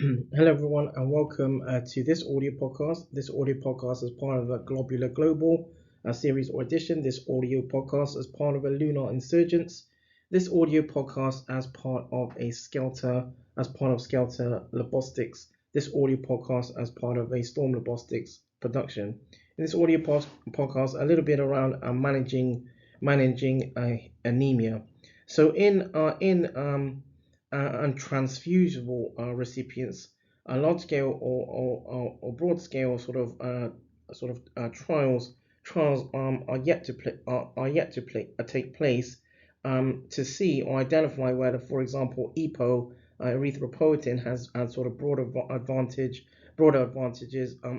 Hello, everyone, and welcome to this audio podcast. This audio podcast is part of a Globular Global series or edition. This audio podcast is part of a Lunar Insurgence. This audio podcast as part of Skelter Logistics. This audio podcast as part of a Storm Logistics production. In this audio podcast, a little bit around managing anemia. So and transfusible recipients, large scale or broad scale trials are yet to take place to see or identify whether, for example, EPO erythropoietin has sort of broader advantages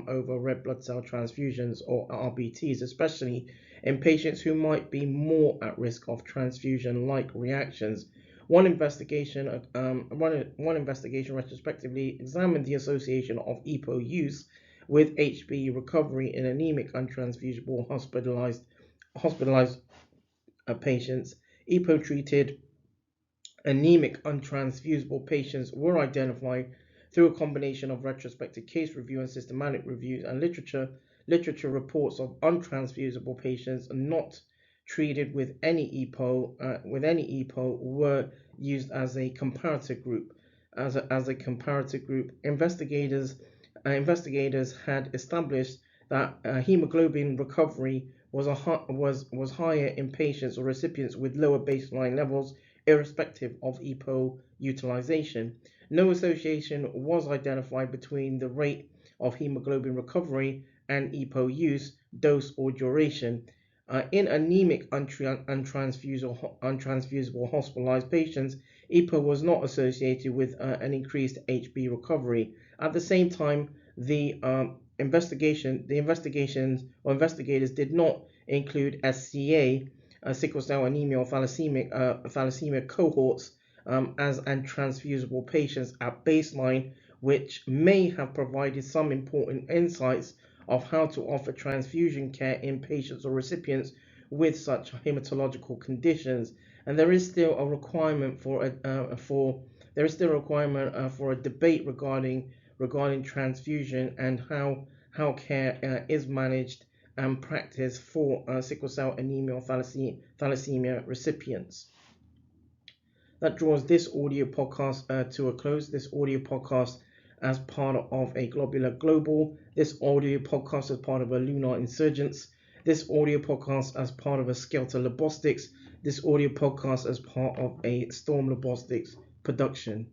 over red blood cell transfusions or RBTs, especially in patients who might be more at risk of transfusion-like reactions. One investigation retrospectively examined the association of EPO use with HB recovery in anemic untransfusible hospitalized patients. EPO-treated anemic untransfusible patients were identified through a combination of retrospective case review and systematic reviews and literature reports of untransfusible patients not treated with any EPO were used as a comparator group. Investigators had established that hemoglobin recovery was higher in patients or recipients with lower baseline levels, irrespective of EPO utilization. No association was identified between the rate of hemoglobin recovery and EPO use, dose, or duration. In anemic untransfusible hospitalized patients, EPO was not associated with an increased HB recovery. At the same time, the investigators did not include SCA, sickle cell anemia or thalassemia cohorts as untransfusible patients at baseline, which may have provided some important insights of how to offer transfusion care in patients or recipients with such hematological conditions. And there is still a requirement for a debate regarding transfusion and how care is managed and practiced for sickle cell anemia or thalassemia recipients. That draws this audio podcast to a close. This audio podcast as part of a Globular Global. This audio podcast as part of a Lunar Insurgence. This audio podcast as part of a Skelter Logistics. This audio podcast as part of a Storm Logistics production.